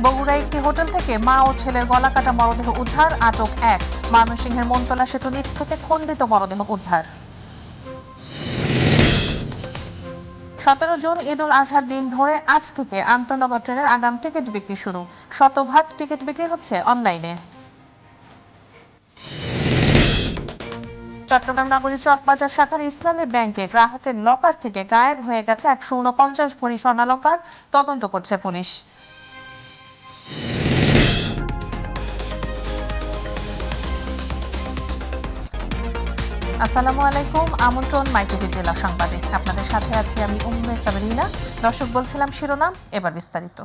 বগুড়ায় একটি হোটেল থেকে মা ও ছেলের গলাকাটা মরদেহ উদ্ধার, আটক এক। ময়মনসিংহের মনতলা সেতু নিচ থেকে খণ্ডিত মরদেহ উদ্ধার। 17 জুন ঈদ উল আজহার দিন ধরে আজ থেকে আন্তনগর ট্রেনের আগাম টিকিট বিক্রি শুরু। শতভাগ টিকিট বিক্রি হচ্ছে অনলাইনে। চট্টগ্রাম নগরীর চকবাজার শাখার ইসলামী ব্যাংকে গ্রাহকের লকার থেকে গায়েব হয়ে গেছে 149 ভরি স্বর্ণালংকার, তদন্ত করছে পুলিশ। আসসালামু আলাইকুম, আমন্ত্রণ মাইটিভি জেলা সংবাদে। আপনাদের সাথে আছি আমি উম্মে সাবরিনা। দর্শক, বলছিলাম শিরোনাম, এবার বিস্তারিত।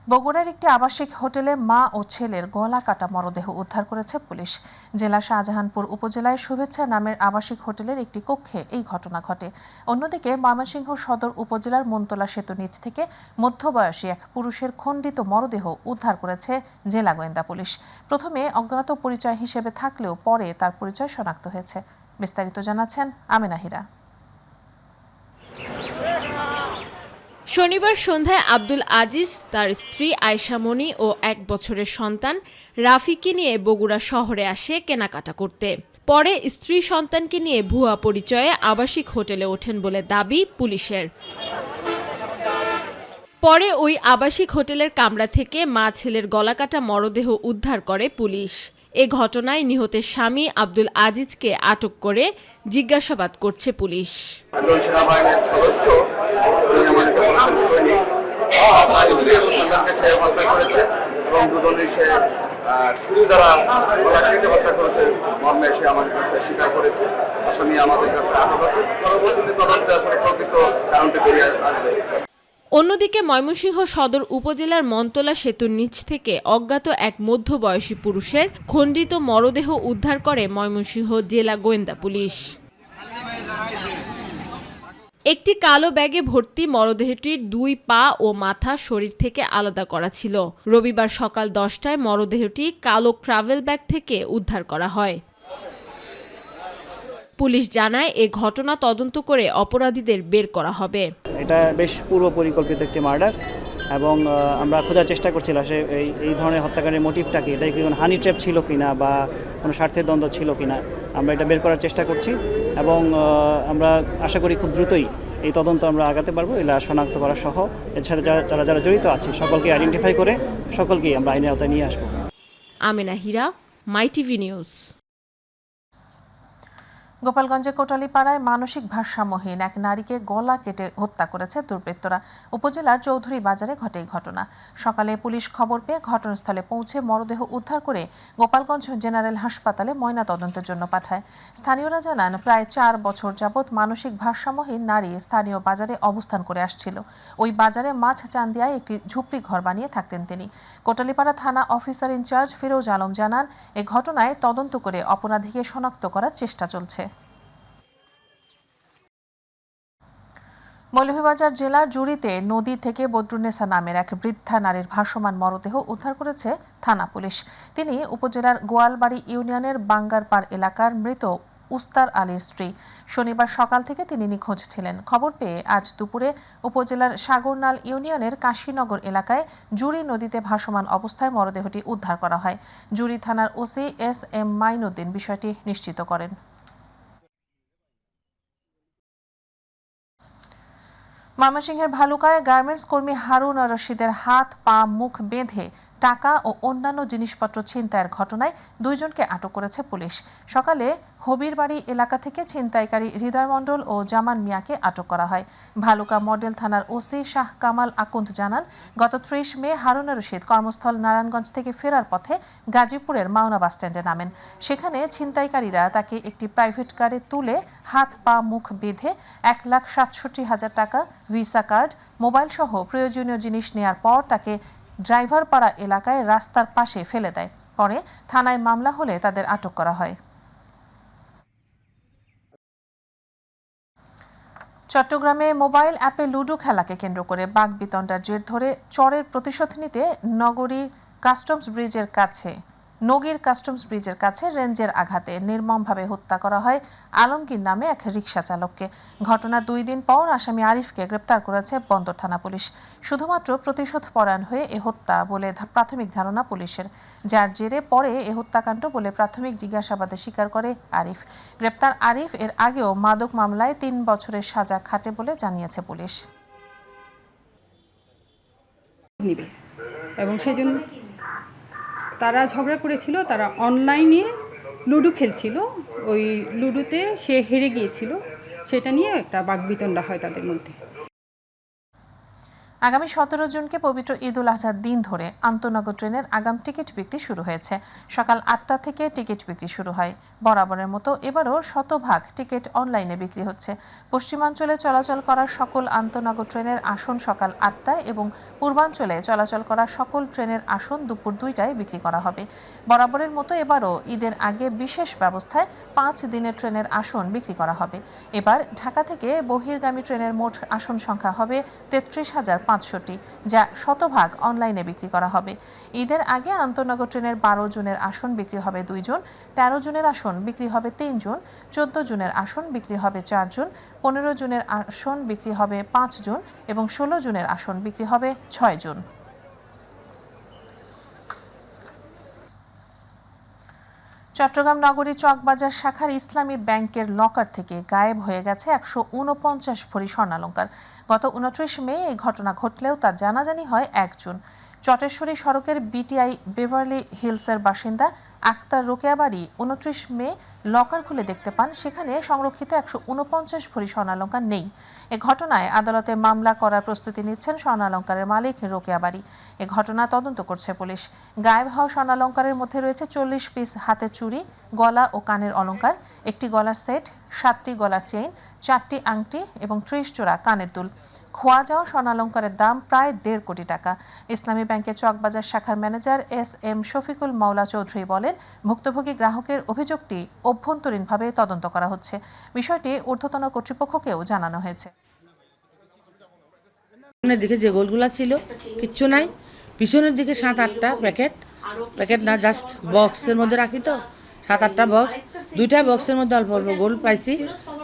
বগুড়ার একটি আবাসিক হোটেলে মা ও ছেলের গলা কাটা মরদেহ উদ্ধার করেছে পুলিশ। জেলা শাহজাহানপুর উপজেলায় শুভেচ্ছা নামের আবাসিক হোটেলের একটি কক্ষে এই ঘটনা ঘটে। অন্যদিকে ময়মনসিংহ সদর উপজেলার মনতলা সেতু নিচ থেকে মধ্যবয়সী এক পুরুষের খণ্ডিত মরদেহ উদ্ধার করেছে জেলা গোয়েন্দা পুলিশ। প্রথমে অজ্ঞাত পরিচয় হিসেবে থাকলেও পরে তার পরিচয় শনাক্ত হয়েছে। বিস্তারিত জানাচ্ছেন আমেনা হীরা। শনিবার সন্ধ্যায় আব্দুল আজিজ, তার স্ত্রী আয়েশা মনি ও 1 বছরের সন্তান রাফিকে নিয়ে বগুড়া শহরে আসে কেনাকাটা করতে। পরে স্ত্রী সন্তানকে নিয়ে ভুয়া পরিচয়ে আবাসিক হোটেলে ওঠেন বলে দাবি পুলিশের। পরে ওই আবাসিক হোটেলের কামরা থেকে মা ছেলের গলাকাটা মরদেহ উদ্ধার করে পুলিশ। এ ঘটনায় নিহতের স্বামী আব্দুল আজিজকে আটক করে জিজ্ঞাসাবাদ করছে পুলিশ। অন্যদিকে ময়মনসিংহ সদর উপজেলার মনতলা সেতুর নিচ থেকে অজ্ঞাত এক মধ্যবয়সী পুরুষের খণ্ডিত মরদেহ উদ্ধার করে ময়মনসিংহ জেলা গোয়েন্দা পুলিশ। একটি কালো ব্যাগে ভর্তি মরদেহটির 2 পা ও মাথা শরীর থেকে আলাদা করা ছিল। রবিবার সকাল 10টায় মরদেহটি কালো ট্রাভেল ব্যাগ থেকে উদ্ধার করা হয়। পুলিশ জানায়, এ ঘটনা তদন্ত করে অপরাধীদের বের করা হবে। এটা বেশ পূর্ব পরিকল্পিত একটি মার্ডার এবং আমরা খোঁজার চেষ্টা করছিলাম সে এই ধরনের হত্যাকাণ্ডের মোটিভটা কি, এটা কি কোনো হানি ট্র্যাপ ছিল কিনা বা কোনো স্বার্থের দ্বন্দ্ব ছিল কিনা, আমরা এটা বের করার চেষ্টা করছি এবং আমরা আশা করি খুব দ্রুতই এই তদন্ত আমরা আগাতে পারবো। এলা শনাক্ত করা সহ এর সাথে যারা জড়িত আছে সকলকে আইডেন্টিফাই করে সকলকেই আমরা আইনের আওতায় নিয়ে আসবো। আমেনা হীরা, মাইটিভি নিউজ। গোপালগঞ্জের কোটালীপাড়ায় মানসিক ভারসাম্যহীন এক নারীকে গলা কেটে হত্যা করেছে দুর্বৃত্তরা। উপজেলার চৌধুরী বাজারে ঘটে এই ঘটনা। সকালে পুলিশ খবর পেয়ে ঘটনাস্থলে পৌঁছে মরদেহ উদ্ধার করে গোপালগঞ্জ জেনারেল হাসপাতালে ময়নাতদন্তের জন্য পাঠায়। স্থানীয়রা জানান, প্রায় 4 বছর যাবৎ মানসিক ভারসাম্যহীন নারী স্থানীয় বাজারে অবস্থান করে আসছিল। ওই বাজারে মাছ চান্দিয়ায় একটি ঝুপড়ি ঘর বানিয়ে থাকতেন তিনি। কোটালীপাড়া থানা অফিসার ইনচার্জ ফিরোজ আলম জানান, এ ঘটনায় তদন্ত করে অপরাধীকে শনাক্ত করার চেষ্টা চলছে। মৌলভীবাজার জেলার জুড়িতে নদী থেকে বদরুন্নেসা নামের এক বৃদ্ধা নারীর ভাসমান মরদেহ উদ্ধার করেছে থানা পুলিশ। তিনি উপজেলার গোয়ালবাড়ি ইউনিয়নের বাঙ্গারপাড় এলাকার মৃত উস্তার আলীর স্ত্রী। শনিবার সকাল থেকে তিনি নিখোঁজ ছিলেন। খবর পেয়ে আজ দুপুরে উপজেলার সাগরনাল ইউনিয়নের কাশীনগর এলাকায় জুড়ি নদীতে ভাসমান অবস্থায় মরদেহটি উদ্ধার করা হয়। জুড়ি থানার ওসি SM মাইনুদ্দিন বিষয়টি নিশ্চিত করেন। ময়মনসিংহের ভালুকায় গার্মেন্টস কর্মী হারুন রশিদের হাত পা মুখ বেঁধে টাকা ও অন্যান্য জিনিসপত্র ছিনতাইয়ের ঘটনায় 2 জনকে আটক করেছে পুলিশ। সকালে হবিরবাড়ি এলাকা থেকে ছিনতাইকারী হৃদয় মণ্ডল ও জামান মিয়াকে আটক করা হয়। ভালুকা মডেল থানার ওসি শাহ কামাল আকুন্দ জানান, গত 30 মে হারুন রশিদ কর্মস্থল নারায়ণগঞ্জ থেকে ফেরার পথে গাজীপুরের মাওনা বাসস্ট্যান্ডে নামেন। সেখানে ছিনতাইকারীরা তাকে একটি প্রাইভেট কারে তুলে হাত পা মুখ বেঁধে 1,67,000 টাকা, ভিসা কার্ড, মোবাইল সহ প্রয়োজনীয় জিনিস নেয়ার পর তাকে ড্রাইভারপাড়া এলাকায় রাস্তার পাশে ফেলে দেয়। পরে থানায় মামলা হলে তাদের আটক করা হয়। চট্টগ্রামে মোবাইল অ্যাপে লুডো খেলাকে কেন্দ্র করে বাকবিতণ্ডার জের ধরে চরের প্রতিশোধ নিতে নগরী কাস্টমস ব্রিজের কাছে নগীর কাস্টমস ব্রিজের কাছে রেঞ্জের আঘাতে নির্মমভাবে হত্যা করা হয় আলমগীর নামে এক রিকশা চালককে। ঘটনার 2 দিন পর আসামি আরিফকে গ্রেপ্তার করেছে বন্দর থানা পুলিশ। শুধুমাত্র প্রতিশোধ পরায়ণ হয়ে এ হত্যা বলে প্রাথমিক ধারণা পুলিশের, যার জেরে পরে এ হত্যাকাণ্ড বলে প্রাথমিক জিজ্ঞাসাবাদে স্বীকার করে আরিফ। গ্রেপ্তার আরিফ এর আগেও মাদক মামলায় 3 বছরের সাজা খাটে বলে জানিয়েছে পুলিশ। নিবে এবং সেজন্য তারা ঝগড়া করেছিল, তারা অনলাইনে লুডো খেলছিল, ওই লুডোতে সে হেরে গিয়েছিল, সেটা নিয়ে একটা বাকবিতণ্ডা হয় তাদের মধ্যে। আগামী 17 জুনকে পবিত্র ঈদ উল আজহার দিন ধরে আন্তনগর ট্রেনের আগাম টিকিট বিক্রি শুরু হয়েছে। সকাল 8টা থেকে টিকিট বিক্রি শুরু হয়। বরাবরের মতো এবারও শতভাগ টিকিট অনলাইনে বিক্রি হচ্ছে। পশ্চিমাঞ্চলে চলাচল করা সকল আন্তনগর ট্রেনের আসন সকাল 8টায় এবং পূর্বাঞ্চলে চলাচল করা সকল ট্রেনের আসন দুপুর 2টায় বিক্রি করা হবে। বরাবরের মতো এবারও ঈদের আগে বিশেষ ব্যবস্থায় 5 দিনের ট্রেনের আসন বিক্রি করা হবে। এবার ঢাকা থেকে বহির্গামী ট্রেনের মোট আসন সংখ্যা হবে 33,500টি, যা শতভাগ অনলাইনে বিক্রি করা হবে। ঈদের আগে আন্তনগর ট্রেনের 12 জনের আসন বিক্রি হবে 2 জন, 13 জনের আসন বিক্রি হবে 3 জন, 14 জনের আসন বিক্রি হবে 4 জন, 15 জনের আসন বিক্রি হবে 5 জন এবং 16 জনের আসন বিক্রি হবে 6 জন। চট্টগ্রাম নগরী চকবাজার শাখার ইসলামী ব্যাংকের লকার থেকে গায়েব হয়ে গেছে 149 ভরি স্বর্ণালংকার। গত 29 মে এই ঘটনা ঘটলেও তা জানাজানি হয় 1 জুন। চটেশ্বরী সড়কের বিটিআই বেভারলি হিলসের বাসিন্দা আক্তার রোকেয়া বাড়ি 29 মে লকার খুলে দেখতে পান সেখানে সংরক্ষিত 149 ভরি স্বর্ণালংকার নেই। এ ঘটনায় আদালতে মামলা করার প্রস্তুতি নিচ্ছেন স্বর্ণালংকারের মালিক রোকেয়া বাড়ি। এ ঘটনা তদন্ত করছে পুলিশ। গায়েব হওয়া স্বর্ণালংকারের মধ্যে রয়েছে 40 পিস হাতের চুড়ি, গলা ও কানের অলংকার, একটি গলার সেট, 7টি গলার চেইন, 4টি আংটি এবং 30 জোড়া কানের দুল। খোয়া যাওয়া স্বর্ণালংকারের দাম প্রায় 1.5 কোটি টাকা। ইসলামী ব্যাংকের চকবাজার শাখার ম্যানেজার এস.এম. শফিকুল মাওলা চৌধুরী বলেন, ভুক্তভোগী গ্রাহকের অভিযোগটি অভ্যন্তরীণভাবে তদন্ত করা হচ্ছে। বিষয়টি ঊর্ধ্বতন কর্তৃপক্ষকেও জানানো হয়েছে। সামনের দিকে যে গোলগুলা ছিল কিচ্ছু নাই, পিছনের দিকে 7-8টা প্যাকেট না, জাস্ট বক্সের মধ্যে রাখি তো 7-8টা বক্স, 2টা বক্সের মধ্যে অল্প অল্প গোল পাইছি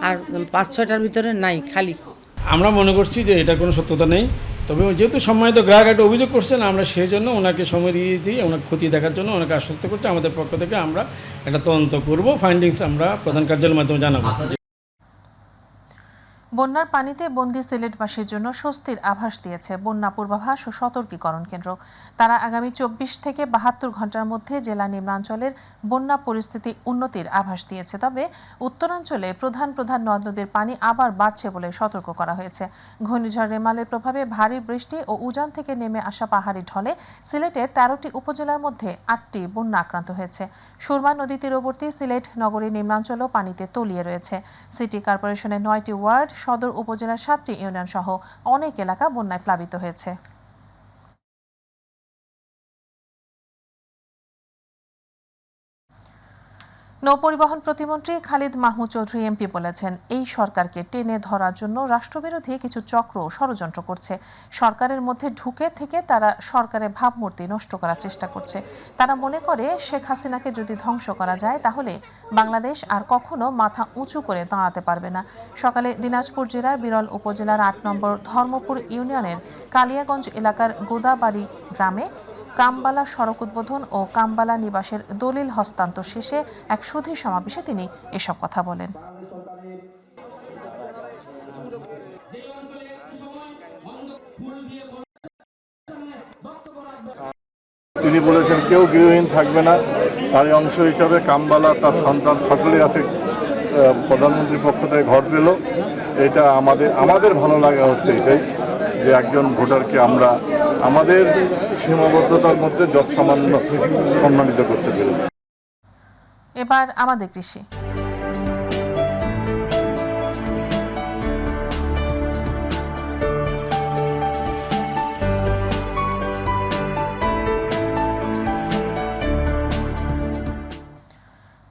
আর 5-6টার ভিতরে নাই, খালি। আমরা মনে করছি যে এটা কোনো সত্যতা নেই, তবে যেহেতু সম্মানিত গ্রাহক একটা অভিযোগ করছেন, আমরা সেই জন্য ওনাকে সময় দিয়েছি, ওনাকে ক্ষতি দেখার জন্য ওনাকে আশ্বস্ত করছি। আমাদের পক্ষ থেকে আমরা একটা তদন্ত করব, ফাইন্ডিংস আমরা প্রধান কার্যালয়ের মাধ্যমে জানাবো। বন্যার পানিতে বন্দী সিলেটবাসীর জন্য স্বস্তির আভাস দিয়েছে বন্যা পূর্বাভাস ও সতর্কীকরণ কেন্দ্র। তারা আগামী 24 থেকে 72 ঘন্টার মধ্যে জেলা নিম্নাঞ্চলের বন্যা পরিস্থিতি উন্নতির আভাস দিয়েছে। তবে উত্তরাঞ্চলে প্রধান নদ নদীর পানি আবার বাড়ছে বলে সতর্ক করা হয়েছে। ঘূর্ণিঝড় রেমালের প্রভাবে ভারী বৃষ্টি ও উজান থেকে নেমে আসা পাহাড়ি ঢলে সিলেটের 13টি উপজেলার মধ্যে 8টি বন্যা আক্রান্ত হয়েছে। সুরমা নদী তীরবর্তী সিলেট নগরীর নিম্নাঞ্চলও পানিতে তলিয়ে রয়েছে। সিটি কর্পোরেশনের 9টি ওয়ার্ড, সদর উপজেলার 7টি ইউনিয়ন সহ অনেক এলাকা বন্যায় প্লাবিত হয়েছে। নৌপরিবহন প্রতিমন্ত্রী খালিদ মাহমুদ চৌধুরী এমপি বলেছেন, এই সরকারকে টেনে ধরার জন্য রাষ্ট্রবিরোধী কিছু চক্র ষড়যন্ত্র করছে। সরকারের মধ্যে ঢুকে থেকে তারা সরকারের ভাবমূর্তি নষ্ট করার চেষ্টা করছে। তারা মনে করে শেখ হাসিনাকে যদি ধ্বংস করা যায় তাহলে বাংলাদেশ আর কখনো মাথা উঁচু করে দাঁড়াতে পারবে না। সকালে দিনাজপুর জেলার বিরল উপজেলার 8 নম্বর ধর্মপুর ইউনিয়নের কালিয়াগঞ্জ এলাকার গোদাবাড়ি গ্রামে কামবালা সড়ক উদ্বোধন ও কামবালা নিবাসের দলিল হস্তান্তর শেষে এক সুধী সমাবেশে তিনি এসব কথা বলেন। তিনি বলেছেন কেউ গৃহহীন থাকবে না, তারই অংশ হিসাবে কামবালা তার সন্তান সকলেই আছে প্রধানমন্ত্রীর পক্ষ থেকে ঘর পেল। এটা আমাদের ভালো লাগা হচ্ছে এটাই যে একজন ভোটারকে আমরা আমাদের সীমাবদ্ধতার মধ্যে যৎসামান্য সম্মানিত করতে পেরেছি। এবার আমাদের কৃষি।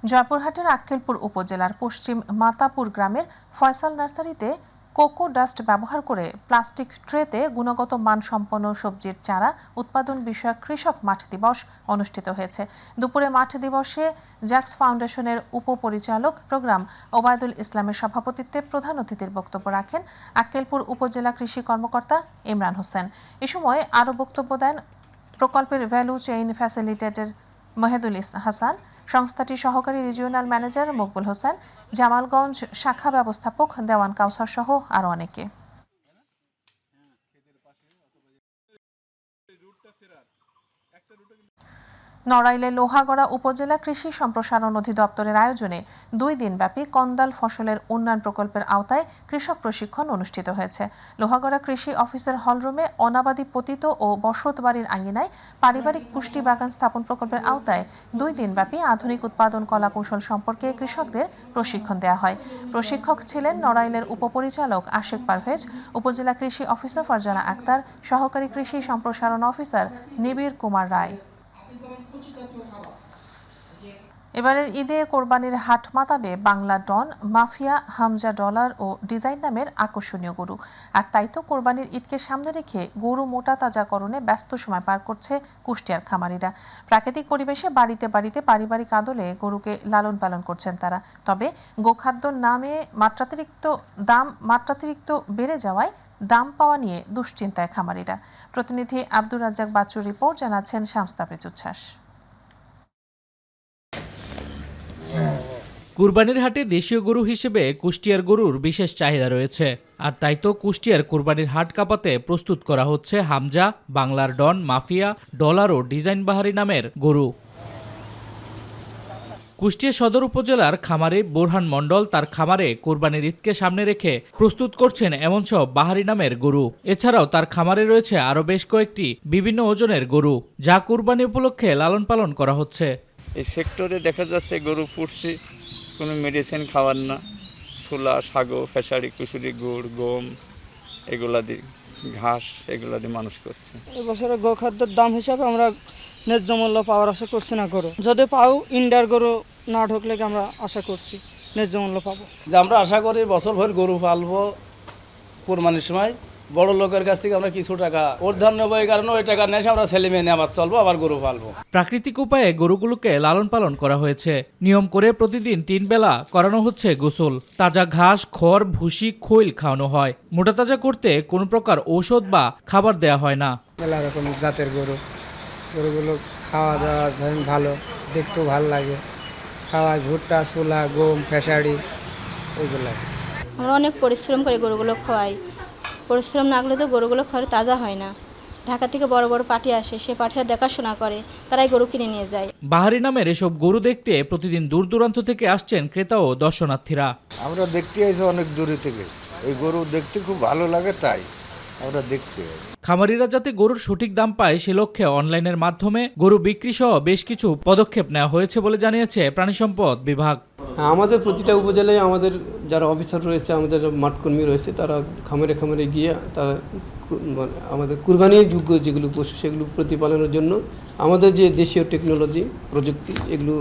জয়পুরহাটের আক্কেলপুর উপজেলার পশ্চিম মাতাপুর গ্রামের ফয়সাল নার্সারিতে কোকো ডাস্ট ব্যবহার করে প্লাস্টিক ট্রেতে গুণগত মানসম্পন্ন সবজির চারা উৎপাদন বিষয়ক কৃষক মাঠ দিবস অনুষ্ঠিত হয়েছে। দুপুরে মাঠ দিবসে জ্যাক্স ফাউন্ডেশনের উপপরিচালক প্রোগ্রাম ওবায়দুল ইসলামের সভাপতিত্বে প্রধান অতিথির বক্তব্য রাখেন আক্কেলপুর উপজেলা কৃষি কর্মকর্তা ইমরান হোসেন। এ সময় আরও বক্তব্য দেন প্রকল্পের ভ্যালু চেইন ফ্যাসিলিটেটর মহেদুল হাসান, সংস্থাটির সহকারী রিজিওনাল ম্যানেজার মকবুল হোসেন, জামালগঞ্জ শাখা ব্যবস্থাপক দেওয়ান কাউসার সহ আরও অনেকে। নড়াইলের লোহাগড়া উপজেলা কৃষি সম্প্রসারণ অধিদপ্তরের আয়োজনে 2 দিনব্যাপী কন্দাল ফসলের উন্নয়ন প্রকল্পের আওতায় কৃষক প্রশিক্ষণ অনুষ্ঠিত হয়েছে। লোহাগড়া কৃষি অফিসের হলরুমে অনাবাদী পতিত ও বসত বাড়ির আঙ্গিনায় পারিবারিক পুষ্টি বাগান স্থাপন প্রকল্পের আওতায় 2 দিনব্যাপী আধুনিক উৎপাদন কলা কৌশল সম্পর্কে কৃষকদের প্রশিক্ষণ দেওয়া হয়। প্রশিক্ষক ছিলেন নড়াইলের উপপরিচালক আশেক পারভেজ, উপজেলা কৃষি অফিসার ফারজানা আক্তার, সহকারী কৃষি সম্প্রসারণ অফিসার নিবিড় কুমার রায়। এবারের ঈদে কোরবানির হাট মাতাবে বাংলা ডন, মাফিয়া, হামজা ডলার ও ডিজাইন নামের আকর্ষণীয় গরু। আর তাই তো কোরবানির ঈদকে সামনে রেখে গরু মোটা তাজাকরণে ব্যস্ত সময় পার করছে কুষ্টিয়ার খামারিরা। প্রাকৃতিক পরিবেশে বাড়িতে বাড়িতে পারিবারিক আদলে গরুকে লালন পালন করছেন তারা। তবে গোখাদ্যর নামে মাত্রাতিরিক্ত বেড়ে যাওয়ায় দাম পাওয়া নিয়ে দুশ্চিন্তায় খামারিরা। প্রতিনিধি আব্দুর রাজ্জাক বাচ্চুর রিপোর্ট, জানাচ্ছেন শামস্তাবৃত উচ্ছ্বাস। কুরবানির হাটে দেশীয় গরু হিসেবে কুষ্টিয়ার গরুর বিশেষ চাহিদা রয়েছে। আর তাই তো কুষ্টিয়ার কুরবানির হাট কাঁপাতে প্রস্তুত করা হচ্ছে হামজা, বাংলার ডন, মাফিয়া, ডলার ও ডিজাইন বাহারি নামের গরু। কুষ্টিয়া সদর উপজেলার খামারে বোরহান মণ্ডল তার খামারে কোরবানির ঈদকে সামনে রেখে প্রস্তুত করছেন এমন সব বাহারি নামের গরু। এছাড়াও তার খামারে রয়েছে আরও বেশ কয়েকটি বিভিন্ন ওজনের গরু, যা কুরবানি উপলক্ষে লালন পালন করা হচ্ছে। এই সেক্টরে দেখা যাচ্ছে গরু পুষছি, কোনো মেডিসিন খাওয়ার না, ছোলা, সাগো, ফেসারি, কুসুরি, গুড়, গম, এগুলা দিয়ে ঘাস, এগুলা দিয়ে মানুষ করছে। এবছরে গোখাদ্যের দাম হিসাবে আমরা ন্যায্য মূল্য পাওয়ার আশা করছি না। গরু যদি পাও, ইন্ডিয়ার গরু না ঢুকলে আমরা আশা করছি ন্যায্য মূল্য পাবো। যে আমরা আশা করি বছর ভর গরু পালবো, কোরবানির সময় বড় লোকের কাছ থেকে আমরা কিছু টাকা উদ্ধার নেবো, এই কারণে ওই টাকা নেই আমরা ছেলে মেয়ে নিয়ে আবার চলবো, আবার গরু পালবো। প্রাকৃতিক উপায়ে গরুগুলোকে লালন পালন করা হয়েছে। নিয়ম করে প্রতিদিন 3 বেলা করানো হচ্ছে গোসল, তাজা ঘাস, খড়, ভুসি, খৈল খাওয়ানো হয়। মোটা তাজা করতে কোনো প্রকার ঔষধ বা খাবার দেয়া হয় না। মেলা রকম জাতের গরুগুলো খাওয়া দাওয়া ধরেন ভালো, দেখতেও ভালো লাগে। খাওয়ায় ভুট্টা, ছোলা, গম, ফেসারি, ওইগুলো। আমরা অনেক পরিশ্রম করে গরুগুলো খাওয়াই। পরিশ্রম না করলে তো গরুগুলো খড় তাজা হয় না। ঢাকা থেকে বড় বড় পার্টি আসে, সে পার্টিরা দেখাশোনা করে, তারাই গরু কিনে নিয়ে যায়। বাহারি নামের এসব গরু দেখতে প্রতিদিন দূর দূরান্ত থেকে আসছেন ক্রেতা ও দর্শনার্থীরা। আমরা দেখতে আসি অনেক দূরে থেকে, এই গরু দেখতে খুব ভালো লাগে, তাই আমরা দেখছি। খামারিরা যাতে গরুর সঠিক দাম পায় সে লক্ষ্যে অনলাইনের মাধ্যমে গরু বিক্রি সহ বেশ কিছু পদক্ষেপ নেওয়া হয়েছে বলে জানিয়েছে প্রাণী সম্পদ বিভাগ। আমাদের প্রতিটা উপজেলায় আমাদের যারা অফিসার রয়েছে, আমাদের মাঠকর্মী রয়েছে, তারা খামারে খামারে গিয়ে তারা আমাদের কুরবানির যোগ্য যেগুলো পশু সেগুলো প্রতিপালনের জন্য আমাদের যে দেশীয় টেকনোলজি, প্রযুক্তি, এগুলো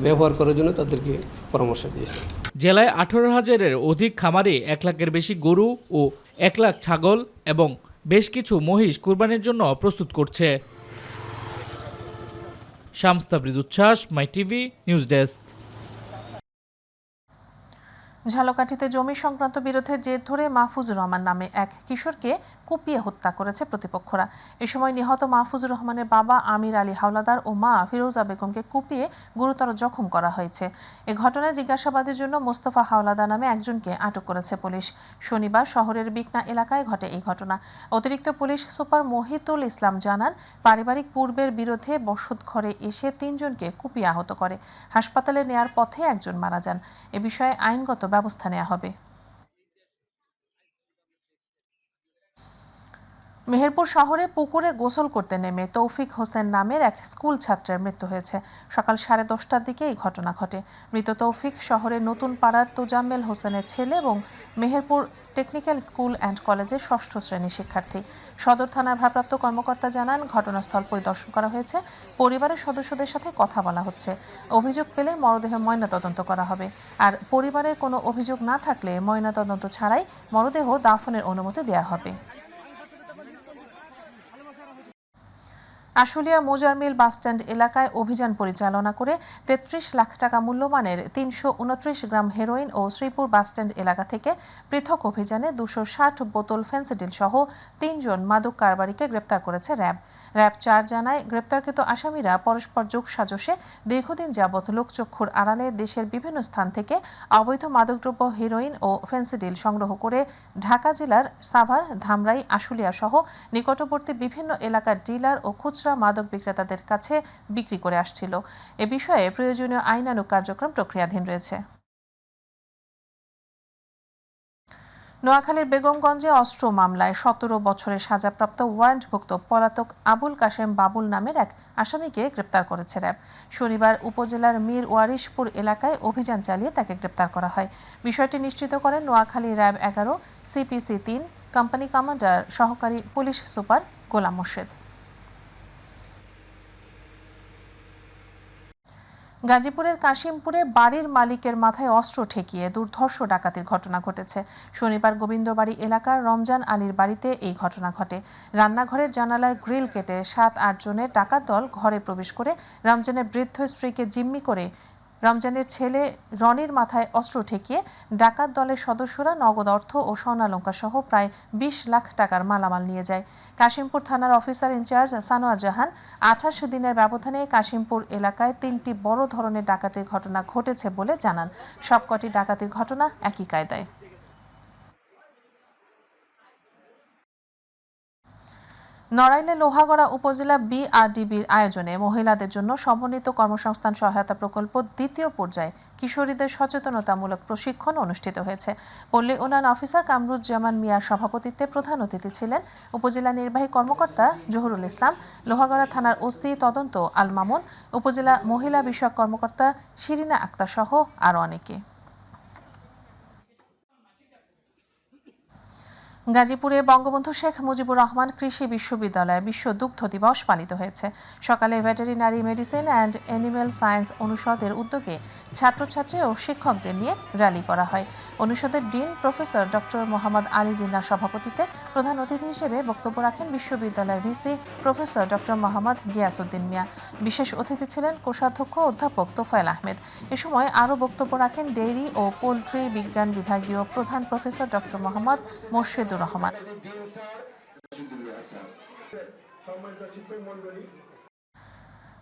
ব্যবহার করার জন্য তাদেরকে পরামর্শ দিয়েছে। জেলায় 18,000-এর অধিক খামারে 1 লাখের বেশি গরু ও 1 লাখ ছাগল এবং বেশ কিছু মহিষ কুরবানির জন্য প্রস্তুত করছে। শামস্তাবৃত উচ্ছ্বাস, মাই টিভি নিউজ ডেস্ক। ঝালকাঠিতে জমি সংক্রান্ত বিরোধের জের ধরে মাহফুজুর রহমান নামে এক কিশোরকে কুপিয়ে হত্যা করেছে প্রতিপক্ষরা। এ সময় নিহত মাহফুজুর রহমানের বাবা আমির আলী হাওলাদার ও মা ফিরোজা বেগমকে কুপিয়ে গুরুতর জখম করা হয়েছে। এ ঘটনায় জিজ্ঞাসাবাদের জন্য মোস্তফা হাওলাদার নামে একজনকে আটক করেছে পুলিশ। শনিবার শহরের বিকনা এলাকায় ঘটে এই ঘটনা। অতিরিক্ত পুলিশ সুপার মহিতুল ইসলাম জানান, পারিবারিক পূর্বের বিরোধে বসতঘরে এসে 3 জনকে কুপিয়ে আহত করে। হাসপাতালে নেয়ার পথে একজন মারা যান। এ বিষয়ে আইনগত ব্যবস্থা নেওয়া হবে। মেহেরপুর শহরে পুকুরে গোসল করতে নেমে তৌফিক হোসেন নামের এক স্কুল ছাত্রের মৃত্যু হয়েছে। সকাল 10:30টার দিকে এই ঘটনা ঘটে। মৃত তৌফিক শহরের নতুন পাড়ার তোজাম্মেল হোসেনের ছেলে এবং মেহেরপুর টেকনিক্যাল স্কুল অ্যান্ড কলেজের 6ষ্ঠ শ্রেণীর শিক্ষার্থী। সদর থানার ভারপ্রাপ্ত কর্মকর্তা জানান, ঘটনাস্থল পরিদর্শন করা হয়েছে, পরিবারের সদস্যদের সাথে কথা বলা হচ্ছে। অভিযোগ পেলে মরদেহ ময়নাতদন্ত করা হবে। আর পরিবারের কোনো অভিযোগ না থাকলে ময়নাতদন্ত ছাড়াই মরদেহ দাফনের অনুমতি দেওয়া হবে। আশুলিয়া মোজারমিল বাসস্ট্যান্ড এলাকায় অভিযান পরিচালনা করে 33 লাখ টাকা মূল্যমানের 329 গ্রাম হেরোইন ও শ্রীপুর বাসস্ট্যান্ড এলাকা থেকে পৃথক অভিযানে 260 বোতল ফেন্সিডিল সহ 3 জন মাদক কারবারিকে গ্রেপ্তার করেছে র্যাব। র্যাব 4 জানায়, গ্রেপ্তারকৃত আসামিরা পরস্পর যোগসাজশে দীর্ঘদিন যাবৎ লোকচক্ষুর আড়ালে দেশের বিভিন্ন স্থান থেকে অবৈধ মাদকদ্রব্য হেরোইন ও ফেন্সিডিল সংগ্রহ করে ঢাকা জেলার সাভার, ধামরাই, আশুলিয়া সহ নিকটবর্তী বিভিন্ন এলাকার ডিলার ও খুচরা মাদক বিক্রেতাদের কাছে বিক্রি করে আসছিল। এ বিষয়ে প্রয়োজনীয় আইনানুগ কার্যক্রম প্রক্রিয়াধীন রয়েছে। নোয়াখালীর বেগমগঞ্জে অস্ত্র মামলায় 17 বছরের সাজাপ্রাপ্ত ওয়ারেন্টভুক্ত পলাতক আবুল কাশেম বাবুল নামের এক আসামিকে গ্রেপ্তার করেছে র্যাব। শনিবার উপজেলার মীর ওয়ারিশপুর এলাকায় অভিযান চালিয়ে তাকে গ্রেপ্তার করা হয়। বিষয়টি নিশ্চিত করেন Noakhali RAB 11 CPC 3 company commander সহকারী পুলিশ সুপার গোলাম মোর্শেদ। গাজীপুরের কাশিমপুরে বাড়ির মালিকের মাথায় অস্ত্র ঠেকিয়ে দুর্ধর্ষ ডাকাতির ঘটনা ঘটেছে। শনিবার গোবিন্দবাড়ি এলাকার রমজান আলীর বাড়িতে এই ঘটনা ঘটে। রান্নাঘরের জানালার গ্রিল কেটে 7-8 জনের ডাকাত দল ঘরে প্রবেশ করে রমজানের বৃদ্ধ স্ত্রীকে জিম্মি করে রমজানের ছেলে রনির মাথায় অস্ত্র ঠেকিয়ে ডাকাত দলের সদস্যরা নগদ অর্থ ও স্বর্ণালংকার সহ প্রায় 20 লাখ টাকার মালামাল নিয়ে যায়। কাশিমপুর থানার অফিসার ইনচার্জ সানোয়ার জাহান 28 দিনের ব্যবধানে কাশিমপুর এলাকায় 3টি বড় ধরনের ডাকাতির ঘটনা ঘটেছে বলে জানান। সবকটি ডাকাতির ঘটনা একই কায়দায়। নড়াইলে লোহাগড়া উপজেলা BRDBর আয়োজনে মহিলাদের জন্য সমন্বিত কর্মসংস্থান সহায়তা প্রকল্প দ্বিতীয় পর্যায়ে কিশোরীদের সচেতনতামূলক প্রশিক্ষণ অনুষ্ঠিত হয়েছে। পল্লী উন্নয়ন অফিসার কামরুজ্জামান মিয়ার সভাপতিত্বে প্রধান অতিথি ছিলেন উপজেলা নির্বাহী কর্মকর্তা জহুরুল ইসলাম, লোহাগড়া থানার ওসি তদন্ত আল মামুন, উপজেলা মহিলা বিষয়ক কর্মকর্তা শিরিনা আক্তার সহ আরও অনেকে। গাজীপুরে বঙ্গবন্ধু শেখ মুজিবুর রহমান কৃষি বিশ্ববিদ্যালয়ে বিশ্ব দুগ্ধ দিবস পালিত হয়েছে। সকালে veterinary medicine and animal science অনুষদের উদ্যোগে ছাত্রছাত্রী ও শিক্ষকদের নিয়ে র্যালি করা হয়। অনুষদের dean professor doctor Mohammad Ali জিন্নার সভাপতিত্বে প্রধান অতিথি হিসেবে বক্তব্য রাখেন বিশ্ববিদ্যালয়ের VC professor doctor Mohammad Giasuddin Mia. বিশেষ অতিথি ছিলেন কোষাধ্যক্ষ অধ্যাপক তোফায়েল আহমেদ। এ সময় আরও বক্তব্য রাখেন ডেইরি ও পোলট্রি বিজ্ঞান বিভাগীয় প্রধান প্রফেসর ডক্টর মোহাম্মদ মোর্শেদুর রহমান।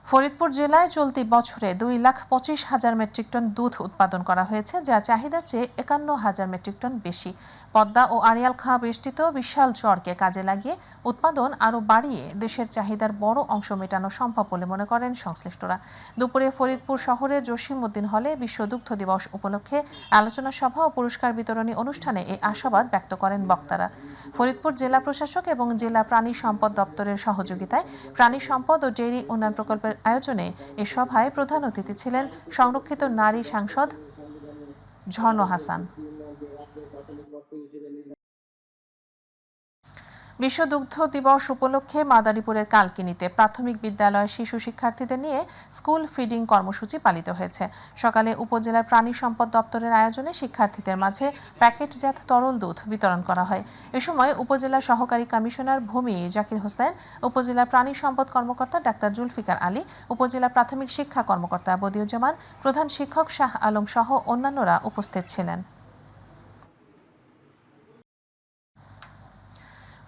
ফরিদপুর জেলায় চলতি বছরে 2,25,000 মেট্রিক টন দুধ উৎপাদন করা হয়েছে, যা চাহিদার চেয়ে 51,000 মেট্রিক টন বেশি। পদ্মা ও আড়িয়াল খাঁ বেষ্টিত বিশাল চরকে কাজে লাগিয়ে উৎপাদন আরও বাড়িয়ে দেশের চাহিদার বড় অংশ মেটানো সম্ভব বলে মনে করেন সংশ্লিষ্টরা। দুপুরে ফরিদপুর শহরের জসিমউদ্দিন হলে বিশ্ব দুগ্ধ দিবস উপলক্ষে আলোচনা সভা ও পুরস্কার বিতরণী অনুষ্ঠানে এই আশাবাদ ব্যক্ত করেন বক্তারা। ফরিদপুর জেলা প্রশাসক এবং জেলা প্রাণী সম্পদ দপ্তরের সহযোগিতায় প্রাণী সম্পদ ও ডেইরি উন্নয়ন প্রকল্পের আয়োজনে এ সভায় প্রধান অতিথি ছিলেন সংরক্ষিত নারী সাংসদ ঝর্ণা হাসান। বিশ্ব দুগ্ধ দিবস উপলক্ষে মাদারীপুরের কালকিনিতে প্রাথমিক বিদ্যালয় শিশু শিক্ষার্থীদের নিয়ে স্কুল ফিডিং কর্মসূচি পালিত হয়েছে। সকালে উপজেলার প্রাণী সম্পদ দপ্তরের আয়োজনে শিক্ষার্থীদের মাঝে প্যাকেটজাত তরল দুধ বিতরণ করা হয়। এ সময় উপজেলা সহকারী কমিশনার ভূমি জাকির হোসেন, উপজেলা প্রাণী সম্পদ কর্মকর্তা ডাক্তার জুলফিকার আলী, উপজেলা প্রাথমিক শিক্ষা কর্মকর্তা বদিউজ্জামান, প্রধান শিক্ষক শাহ আলম সহ অন্যান্যরা উপস্থিত ছিলেন।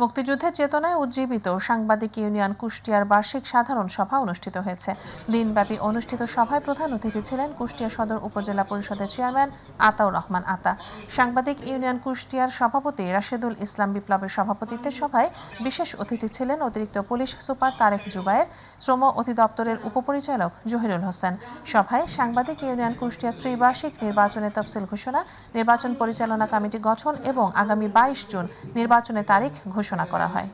মুক্তিযুদ্ধের চেতনায় উজ্জীবিত সাংবাদিক ইউনিয়ন কুষ্টিয়ার বার্ষিক সাধারণ সভা অনুষ্ঠিত হয়েছে। দিনব্যাপী অনুষ্ঠিত সভায় প্রধান অতিথি ছিলেন কুষ্টিয়া সদর উপজেলা পরিষদের চেয়ারম্যান আতাউর রহমান আতা। সাংবাদিক ইউনিয়ন কুষ্টিয়ার সভাপতি রাশেদুল ইসলাম বিপ্লবের সভাপতিত্বে সভায় বিশেষ অতিথি ছিলেন অতিরিক্ত পুলিশ সুপার তারেক জুবায়ের, শ্রম অধিদপ্তরের উপপরিচালক জহিরুল হোসেন। সভায় সাংবাদিক ইউনিয়ন কুষ্টিয়া ত্রিবার্ষিক নির্বাচনের তফসিল ঘোষণা, নির্বাচন পরিচালনা কমিটি গঠন এবং আগামী 22 জুন নির্বাচনের তারিখ ঘোষণা করা হয়।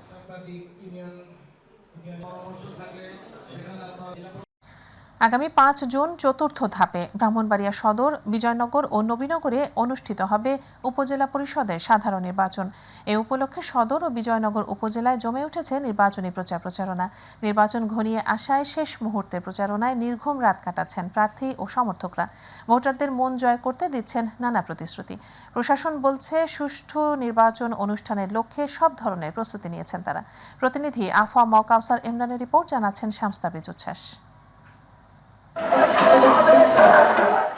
আগামী 5 জুন চতুর্থ ধাপে ব্রাহ্মণবাড়িয়া সদর, বিজয়নগর ও নবীনগরে অনুষ্ঠিত হবে উপজেলা পরিষদের সাধারণ নির্বাচন। এ উপলক্ষে সদর ও বিজয়নগর উপজেলায় জমে উঠেছে নির্বাচনী প্রচারণা। নির্বাচন ঘনিয়ে আসায় শেষ মুহূর্তে প্রচারণায় নির্ঘুম রাত কাটাচ্ছেন প্রার্থী ও সমর্থকরা। ভোটারদের মন জয় করতে দিচ্ছেন নানা প্রতিশ্রুতি। প্রশাসন বলছে সুষ্ঠু নির্বাচন অনুষ্ঠানের লক্ষ্যে সব ধরনের প্রস্তুতি নিয়েছেন তারা। প্রতিনিধি আফা কাউসার ইমরানের রিপোর্ট, জানাচ্ছেন শামস্তাবিজ উচ্ছ্বাস।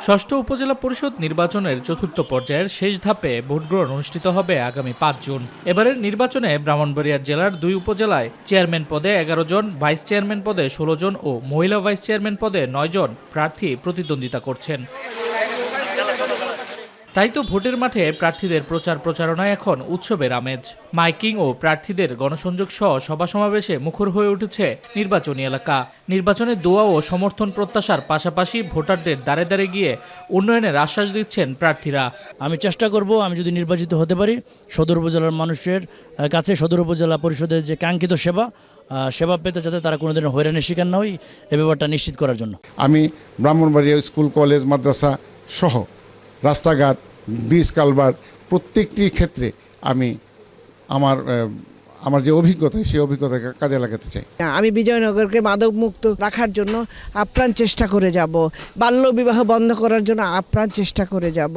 ষষ্ঠ উপজেলা পরিষদ নির্বাচনের চতুর্থ পর্যায়ের শেষ ধাপে ভোটগ্রহণ অনুষ্ঠিত হবে আগামী 5 জুন। এবারের নির্বাচনে ব্রাহ্মণবাড়িয়া জেলার 2 উপজেলায় চেয়ারম্যান পদে 11 জন, ভাইস চেয়ারম্যান পদে 16 জন ও মহিলা ভাইস চেয়ারম্যান পদে 9 জন প্রার্থী প্রতিদ্বন্দ্বিতা করছেন। তাই তো ভোটের মাঠে প্রার্থীদের প্রচারণায় এখন উৎসবের আমেজ। মাইকিং ও প্রার্থীদের গণসংযোগ সহ সভা সমাবেশে মুখর হয়ে উঠেছে নির্বাচনী এলাকা। নির্বাচনে দোয়া ও সমর্থন প্রত্যাশার পাশাপাশি ভোটারদের দ্বারে দ্বারে গিয়ে উন্নয়নের আশ্বাস দিচ্ছেন প্রার্থীরা। আমি চেষ্টা করব, আমি যদি নির্বাচিত হতে পারি, সদর উপজেলার মানুষের কাছে সদর উপজেলা পরিষদের যে কাঙ্ক্ষিত সেবা পেতে যাতে তারা কোনোদিন হয়রানির শিকার না হয়, এ ব্যাপারটা নিশ্চিত করার জন্য আমি ব্রাহ্মণবাড়িয়া স্কুল, কলেজ, মাদ্রাসা সহ রাস্তাঘাট, ব্রিজ, কালভার্ট প্রত্যেকটি ক্ষেত্রে আমি আমার যে অভিজ্ঞতা সেই অভিজ্ঞতাকে কাজে লাগাতে চাই। আমি বিজয়নগরকে মাদক মুক্ত রাখার জন্য আপ্রাণ চেষ্টা করে যাব, বাল্য বিবাহ বন্ধ করার জন্য আপ্রাণ চেষ্টা করে যাব,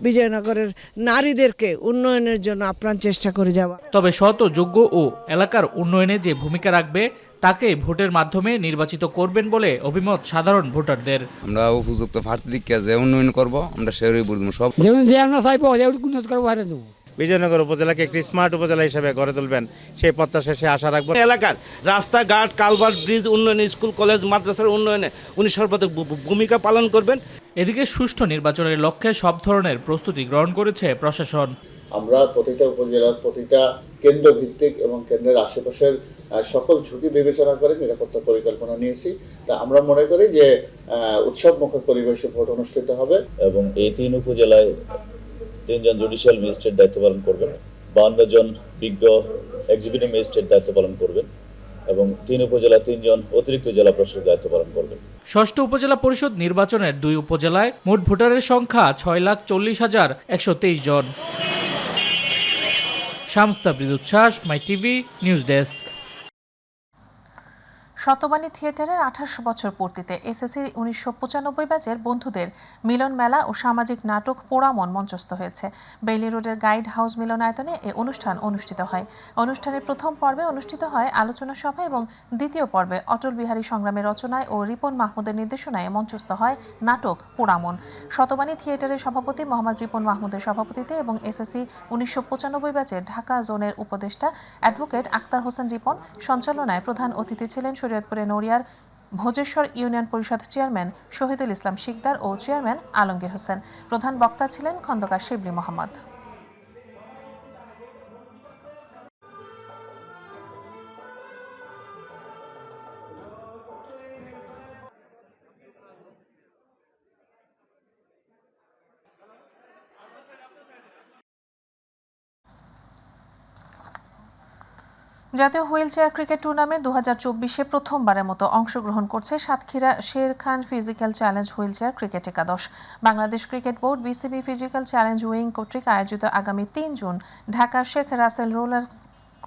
বিজয়নগরের নারীদেরকে উন্নয়নের জন্য আপ্রাণ চেষ্টা করে যাব। তবে সৎ ও যোগ্য ও এলাকার উন্নয়নে যে ভূমিকা রাখবে তাকে ভোটের মাধ্যমে নির্বাচিত করবেন বলে অভিমত সাধারণ ভোটারদের। আমরা উপযুক্ত প্রার্থীকে যে উন্নয়ন করব আমরা সেটাই বলবো। সব বিজয়নগর উপজেলাকে একটি স্মার্ট উপজেলা হিসেবে গড়ে তুলবেন সেই প্রত্যাশা সে আশা রাখবো। এলাকার রাস্তাঘাট, কালভার্ট, ব্রিজ উন্নয়নে, স্কুল, কলেজ, মাদ্রাসার উন্নয়নে উনি সর্বাধিক ভূমিকা পালন করবেন। এদিকে সুষ্ঠু নির্বাচনের লক্ষ্যে সব ধরনের প্রস্তুতি গ্রহণ করেছে প্রশাসন। আমরা প্রতিটা উপজেলার প্রতিটা কেন্দ্র ভিত্তিক এবং কেন্দ্রের আশেপাশের সকল ঝুঁকি বিবেচনা করে নিরাপত্তা পরিকল্পনা নিয়েছি। তা আমরা মনে করি যে উৎসব মুখর পরিবেশে ভোট অনুষ্ঠিত হবে এবং এই 3 উপজেলায় 3 জন জুডিশিয়াল ম্যাজিস্ট্রেট দায়িত্ব পালন করবেন, 52 জন বিজ্ঞ এক্সিকিউটিভ ম্যাজিস্ট্রেট দায়িত্ব পালন করবেন এবং 3 উপজেলা 3 জন অতিরিক্ত জেলা প্রশাসক দায়িত্ব পালন করবেন। ষষ্ঠ উপজেলা পরিষদ নির্বাচনের 2 উপজেলায় মোট ভোটারের সংখ্যা 6,40,123 জন। শামস্তাবিজ উচ্ছ্বাস, মাই টিভি নিউজ ডেস্ক। শতবাণী থিয়েটারের 28 বছর পূর্তিতে এসএসসি 1995 ব্যাচের বন্ধুদের মিলন মেলা ও সামাজিক নাটক পোড়ামন মঞ্চস্থ হয়েছে। বেইলি রোডের গাইড হাউস মিলনায়তনে এ অনুষ্ঠান অনুষ্ঠিত হয়। অনুষ্ঠানের প্রথম পর্বে অনুষ্ঠিত হয় আলোচনা সভা এবং দ্বিতীয় পর্বে অটল বিহারী সংগ্রামের রচনায় ও রিপন মাহমুদের নির্দেশনায় মঞ্চস্থ হয় নাটক পোড়ামন। শতবাণী থিয়েটারের সভাপতি মোহাম্মদ রিপন মাহমুদের সভাপতিতে এবং এসএসসি 1995 ব্যাচের ঢাকা জোনের উপদেষ্টা অ্যাডভোকেট আক্তার হোসেন রিপন সঞ্চালনায় প্রধান অতিথি ছিলেন শরীয়তপুরে নড়িয়ার ভোজেশ্বর ইউনিয়ন পরিষদ চেয়ারম্যান শহীদুল ইসলাম শিকদার ও চেয়ারম্যান আলমগীর হোসেন। প্রধান বক্তা ছিলেন খন্দকার শিবলি মোহাম্মদ। জাতীয় হুইল চেয়ার ক্রিকেট টুর্নামেন্ট 2024-এ প্রথমবারের মতো অংশগ্রহণ করছে Satkhira Sher Khan physical challenge wheel chair cricket একাদশ। Bangladesh cricket board BCB physical challenge wing কর্তৃক আয়োজিত আগামী 3 জুন ঢাকা শেখ রাসেল রোলার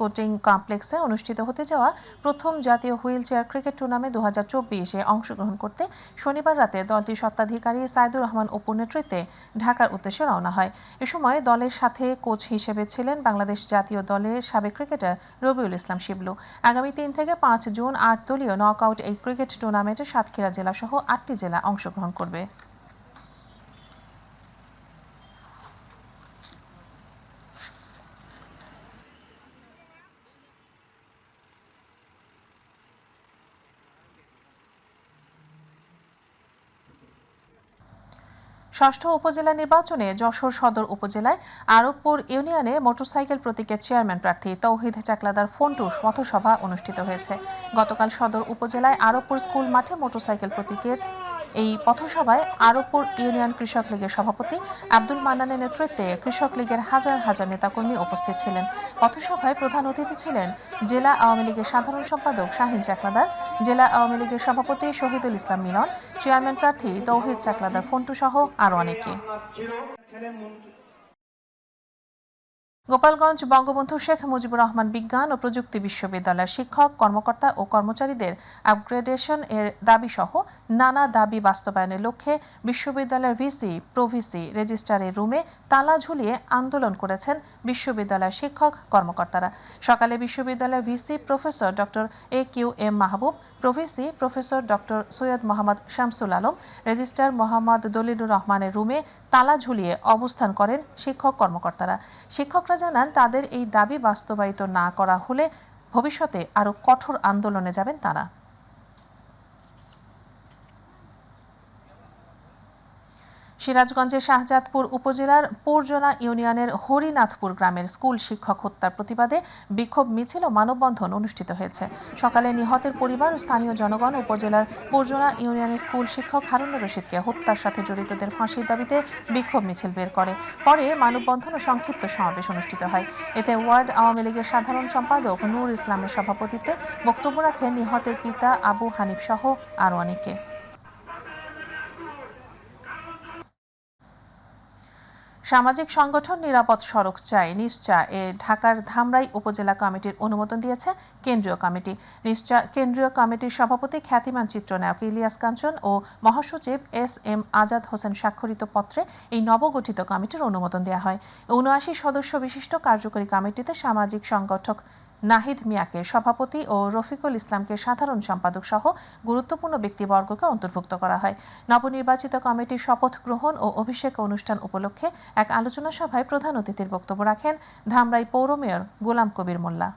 কোচিং কমপ্লেক্সে অনুষ্ঠিত হতে যাওয়া প্রথম জাতীয় হুইল চেয়ার ক্রিকেট টুর্নামেন্ট 2024-এ অংশগ্রহণ করতে শনিবার রাতে দলটির স্বত্বাধিকারী সাইদুর রহমান অপুর নেতৃত্বে ঢাকার উদ্দেশ্যে রওনা হয়। এ সময় দলের সাথে কোচ হিসেবে ছিলেন বাংলাদেশ জাতীয় দলের সাবেক ক্রিকেটার রবিউল ইসলাম শিবলু। আগামী 3 থেকে 5 জুন 8 দলীয় নকআউট এই ক্রিকেট টুর্নামেন্টে সাতক্ষীরা জেলা সহ 8টি জেলা অংশগ্রহণ করবে। ষষ্ঠ উপজেলা নির্বাচনে যশোর সদর উপজেলায় আরবপুর ইউনিয়নে মোটরসাইকেল প্রতীকের চেয়ারম্যান প্রার্থী তৌহিদ চাকলাদার ফন্টুর পথসভা অনুষ্ঠিত হয়েছে। গতকাল সদর উপজেলায় আরবপুর স্কুল মাঠে মোটরসাইকেল প্রতীকের এই পথসভায় আরবপুর ইউনিয়ন কৃষক লীগের সভাপতি আব্দুল মান্নানের নেতৃত্বে কৃষক লীগের হাজার হাজার নেতাকর্মী উপস্থিত ছিলেন। পথসভায় প্রধান অতিথি ছিলেন জেলা আওয়ামী লীগের সাধারণ সম্পাদক শাহিন চাকলাদার, জেলা আওয়ামী লীগের সভাপতি শহীদুল ইসলাম মিলন, চেয়ারম্যান প্রার্থী তৌহিদ চাকলাদার ফন্টু সহ আরও অনেকে। গোপালগঞ্জ বঙ্গবন্ধু শেখ মুজিবুর রহমান বিজ্ঞান ও প্রযুক্তি বিশ্ববিদ্যালয়ের শিক্ষক, কর্মকর্তা ও কর্মচারীদের আপগ্রেডেশন এর দাবি সহ নানা দাবি বাস্তবায়নের লক্ষ্যে বিশ্ববিদ্যালয়ের ভিসি, প্রভিসি, রেজিস্ট্রারের রুমে তালা ঝুলিয়ে আন্দোলন করেছেন বিশ্ববিদ্যালয়ের শিক্ষক কর্মকর্তারা। সকালে বিশ্ববিদ্যালয়ের VC professor doctor AQM Mahbub, pro VC professor doctor Syed Mohammad Shamsul Alam, registrar Mohammad Dalilur রহমানের রুমে তালা ঝুলিয়ে অবস্থান করেন শিক্ষক কর্মকর্তারা। শিক্ষকরা জানান তাদের এই দাবি বাস্তবায়িত না করা হলে ভবিষ্যতে আরও কঠোর আন্দোলনে যাবেন তারা। সিরাজগঞ্জের শাহজাদপুর উপজেলার পুরজনা ইউনিয়নের হরিনাথপুর গ্রামের স্কুল শিক্ষক হত্যার প্রতিবাদে বিক্ষোভ মিছিল ও মানববন্ধন অনুষ্ঠিত হয়েছে। সকালে নিহতের পরিবার ও স্থানীয় জনগণ উপজেলার পুরজনা ইউনিয়নের স্কুল শিক্ষক হারুনুর রশিদকে হত্যার সাথে জড়িতদের ফাঁসির দাবিতে বিক্ষোভ মিছিল বের করে। পরে মানববন্ধন ও সংক্ষিপ্ত সমাবেশ অনুষ্ঠিত হয়। এতে ওয়ার্ড আওয়ামী লীগের সাধারণ সম্পাদক নূর ইসলামের সভাপতিত্বে বক্তব্য রাখেন নিহতের পিতা আবু হানিফ সহ আরও অনেকে। সামাজিক সংগঠন নিরাপদ সড়ক চাই নিশ্চা এ ঢাকার ধামরাই উপজেলা কমিটির অনুমোদন দিয়েছে কেন্দ্রীয় কমিটি। নিশ্চা কেন্দ্রীয় কমিটির সভাপতি খ্যাতিমান চিত্রনায়ক ইলিয়াস কাঞ্চন ও মহাসচিব SM আজাদ হোসেন স্বাক্ষরিত পত্রে এই নবগঠিত কমিটির অনুমোদন দেওয়া হয়। ৭৯ সদস্য বিশিষ্ট কার্যকরী কমিটিতে সামাজিক সংগঠক নাহিদ মিয়াকে সভাপতি ও রফিকুল ইসলামকে সাধারণ সম্পাদক সহ গুরুত্বপূর্ণ ব্যক্তিবর্গকে অন্তর্ভুক্ত করা হয়। নবনির্বাচিত কমিটির শপথ গ্রহণ ও অভিষেক অনুষ্ঠান উপলক্ষে এক আলোচনা সভায় প্রধান অতিথির বক্তব্য রাখেন ধামরাই পৌর মেয়র গোলাম কবির মোল্লা।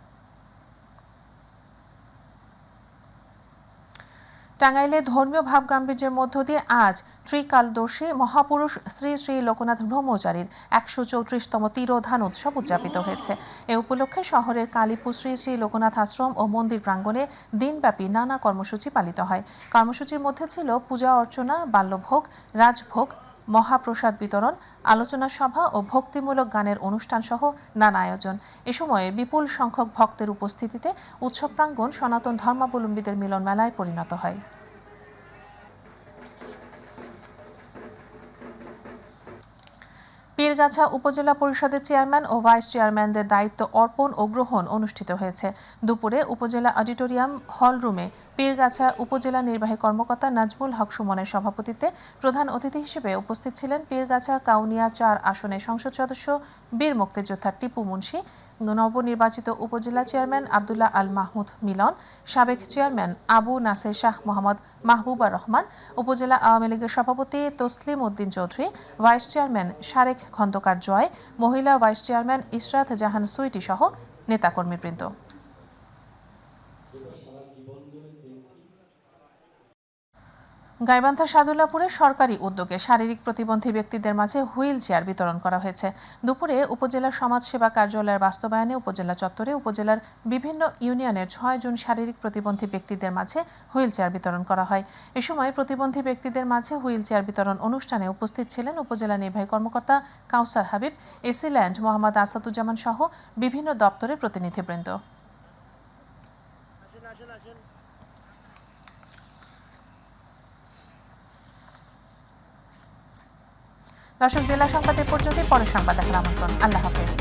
টাঙ্গাইলে ধর্মীয় ভাবগাম্ভীর্যের মধ্য দিয়ে আজ ত্রিকালদর্শী মহাপুরুষ শ্রী শ্রী লোকনাথ ব্রহ্মচারীর ১৩৪তম তিরোধান উৎসব উদযাপিত হয়েছে। এ উপলক্ষে শহরের কালীপুর শ্রী শ্রী লোকনাথ আশ্রম ও মন্দির প্রাঙ্গণে দিনব্যাপী নানা কর্মসূচি পালিত হয়। কর্মসূচির মধ্যে ছিল পূজা অর্চনা, বাল্যভোগ, রাজভোগ, মহাপ্রসাদ বিতরণ, আলোচনা সভা ও ভক্তিমূলক গানের অনুষ্ঠান সহ নানা আয়োজন। এ সময়ে বিপুল সংখ্যক ভক্তের উপস্থিতিতে উৎসব প্রাঙ্গণ সনাতন ধর্মাবলম্বীদের মিলন মেলায় পরিণত হয়। পীরগাছা উপজেলা পরিষদের চেয়ারম্যান ও ভাইস চেয়ারম্যানদের দায়িত্ব অর্পণ ও গ্রহণ অনুষ্ঠিত হয়েছে। দুপুরে উপজেলা অডিটোরিয়াম হল রুমে পীরগাছা উপজেলা নির্বাহী কর্মকর্তা নাজমুল হক সুমনের সভাপতিত্বে প্রধান অতিথি হিসেবে উপস্থিত ছিলেন পীরগাছা কাউনিয়া ৪ আসনের সংসদ সদস্য বীর মুক্তিযোদ্ধা টিপু মুন্সি, নবনির্বাচিত উপজেলা চেয়ারম্যান আব্দুল্লাহ আল মাহমুদ মিলন, সাবেক চেয়ারম্যান আবু নাসের শাহ মোহাম্মদ মাহবুবা রহমান, উপজেলা আওয়ামী লীগের সভাপতি তসলিম উদ্দিন চৌধুরী, ভাইস চেয়ারম্যান শারেক খন্দকার জয়, মহিলা ভাইস চেয়ারম্যান ইশরাত জাহান সুইটি সহ নেতাকর্মীবৃন্দ। গাইবান্ধা সাদুল্লাপুরে সরকারি উদ্যোগে শারীরিক প্রতিবন্ধী ব্যক্তিদের মাঝে হুইল চেয়ার বিতরণ করা হয়েছে। দুপুরে উপজেলা সমাজসেবা কার্যালয়ের বাস্তবায়নে উপজেলা চত্বরে উপজেলার বিভিন্ন ইউনিয়নের ৬ জন শারীরিক প্রতিবন্ধী ব্যক্তিদের মাঝে হুইল চেয়ার বিতরণ করা হয়। এ সময় প্রতিবন্ধী ব্যক্তিদের মাঝে হুইল চেয়ার বিতরণ অনুষ্ঠানে উপস্থিত ছিলেন উপজেলা নির্বাহী কর্মকর্তা কাউসার হাবিব, এসি ল্যান্ড মোহাম্মদ আসাদুজ্জামান সহ বিভিন্ন দপ্তরের প্রতিনিধিবৃন্দ। দর্শক, জেলা সংবাদ এ পর্যন্তই। পরের সংবাদ দেখার আমন্ত্রণ। আল্লাহ হাফেজ।